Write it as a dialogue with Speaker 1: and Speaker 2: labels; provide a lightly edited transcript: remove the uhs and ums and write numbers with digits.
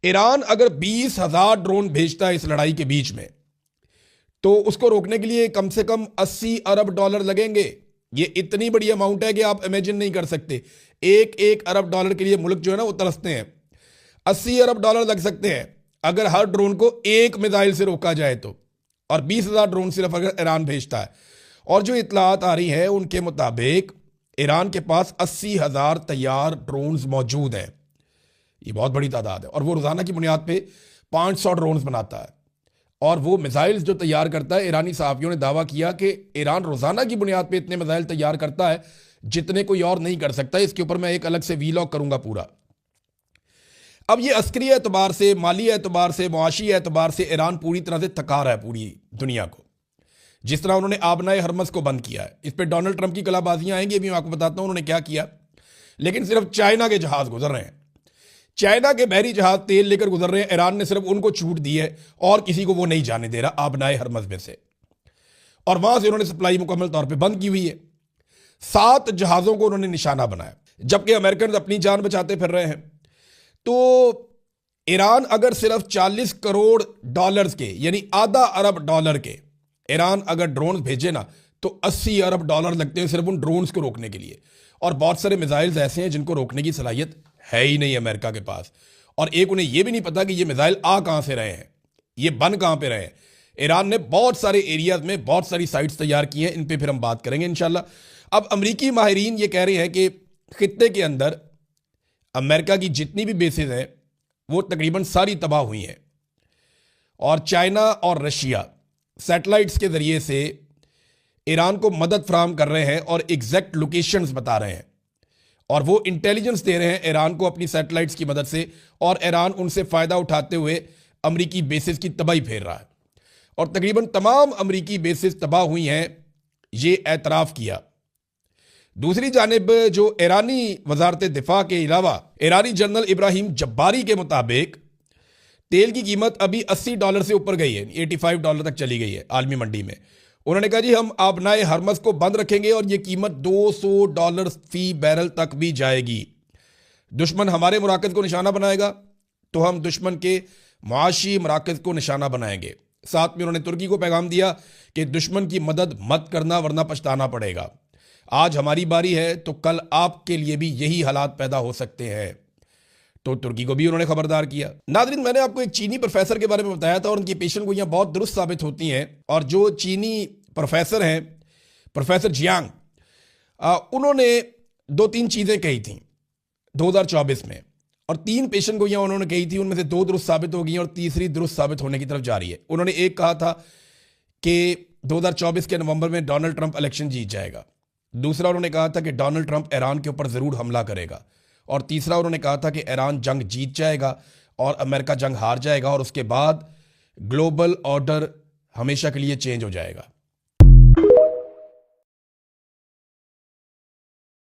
Speaker 1: Iran अगर 20,000 drone भेजता है इस लड़ाई के बीच में, तो उसको रोकने के लिए कम से कम 80 अरब डॉलर लगेंगे। ये इतनी बड़ी अमाउंट है कि आप इमेजिन नहीं कर सकते। एक एक अरब डॉलर के लिए मुल्क जो है ना वो तरसते हैं। 80 अरब डॉलर लग सकते हैं अगर हर ड्रोन को एक मिसाइल से रोका जाए तो, और 20,000 ड्रोन सिर्फ अगर ईरान भेजता है। और जो इतलात आ रही है उनके मुताबिक ईरान के पास 80,000 तैयार ड्रोन्स मौजूद हैं। ये बहुत बड़ी तादाद है। और वो रोजाना की बुनियाद पे 500 ड्रोन्स बनाता है। और वो मिसाइल्स जो तैयार करता है, ईरानी सहाफियों ने दावा किया कि ईरान रोजाना की बुनियाद पे इतने मिसाइल तैयार करता है जितने कोई और नहीं कर सकता। इसके ऊपर मैं एक अलग से वीलॉग करूंगा पूरा। अब ये अस्करी एतबार से, माली एतबार से, मुआशी एतबार से ईरान पूरी तरह से थका रहा है पूरी दुनिया को। जिस तरह उन्होंने आबनाए हरमस को बंद किया है, इस पर डोनाल्ड ट्रंप की कलाबाजियां आएंगी, अभी मैं आपको बताता हूं उन्होंने क्या किया। लेकिन सिर्फ चाइना के जहाज गुजर रहे हैं, चाइना के बहरी जहाज तेल लेकर गुजर रहे हैं। ईरान ने सिर्फ उनको छूट दी है और किसी को वो नहीं जाने दे रहा आबनाए हरमस में से। और वहां से उन्होंने सप्लाई मुकम्मल तौर पर बंद की हुई है। 7 जहाजों को उन्होंने निशाना बनाया, जबकि अमेरिकन अपनी जान बचाते फिर रहे हैं। तो ईरान अगर सिर्फ 40 करोड़ डॉलर्स के, यानी आधा अरब डॉलर के ईरान अगर ड्रोन भेजे ना, तो 80 अरब डॉलर लगते हैं सिर्फ उन ड्रोन्स को रोकने के लिए। और बहुत सारे मिसाइल्स ऐसे हैं जिनको रोकने की सलाहियत है ही नहीं अमेरिका के पास। और एक उन्हें यह भी नहीं पता कि ये मिसाइल आ कहां से रहे हैं, ये बन कहां पे रहे हैं। ईरान ने बहुत सारे एरियाज में बहुत सारी साइट्स तैयार की हैं, इन पे फिर हम बात करेंगे इंशाल्लाह। अब अमरीकी माहिरीन ये कह रहे हैं कि खित्ते के अंदर अमेरिका की जितनी भी बेसेस हैं वो तकरीबन सारी तबाह हुई हैं। और चाइना और रशिया सैटेलाइट्स के जरिए से ईरान को मदद फराहम कर रहे हैं और एग्जैक्ट लोकेशंस बता रहे हैं। और वो इंटेलिजेंस दे रहे हैं ईरान को अपनी सैटेलाइट्स की मदद से, और ईरान उनसे फ़ायदा उठाते हुए अमरीकी बेसिस की तबाही फेर रहा है। और तकरीबन तमाम अमरीकी बेसिस तबाह हुई हैं, ये एतराफ़ किया। दूसरी जानिब जो ईरानी वजारत दिफा के अलावा ईरानी जनरल इब्राहिम जब्बारी के मुताबिक तेल की कीमत अभी $80 से ऊपर गई है, $85 तक चली गई है आलमी मंडी में। उन्होंने कहा जी हम आबनाए हरमस को बंद रखेंगे और ये कीमत $200 फी बैरल तक भी जाएगी। दुश्मन हमारे मराकज़ को निशाना बनाएगा तो हम दुश्मन के मुआशी मराकज़ को निशाना बनाएंगे। साथ में उन्होंने तुर्की को पैगाम दिया कि दुश्मन की मदद मत करना वरना पछताना पड़ेगा। आज हमारी बारी है तो कल आपके लिए भी यही हालात पैदा हो सकते हैं। तो तुर्की को भी उन्होंने खबरदार किया। नाज़रीन, मैंने आपको एक चीनी प्रोफेसर के बारे में बताया था और उनकी पेशन गोइयां बहुत दुरुस्त साबित होती हैं। और जो चीनी प्रोफेसर हैं, प्रोफेसर जियांग, उन्होंने 2-3 चीज़ें कही थी 2024 में, और 3 पेशन गोइयां उन्होंने कही थी, उनमें से 2 दुरुस्त साबित हो गई और तीसरी दुरुस्त साबित होने की तरफ जा रही है। उन्होंने एक कहा था कि 2024 के नवंबर में डोनाल्ड ट्रंप इलेक्शन जीत जाएगा। दूसरा उन्होंने कहा था कि डोनाल्ड ट्रंप ईरान के ऊपर ज़रूर हमला करेगा। और तीसरा उन्होंने कहा था कि ईरान जंग जीत जाएगा और अमेरिका जंग हार जाएगा और उसके बाद ग्लोबल ऑर्डर हमेशा के लिए चेंज हो जाएगा।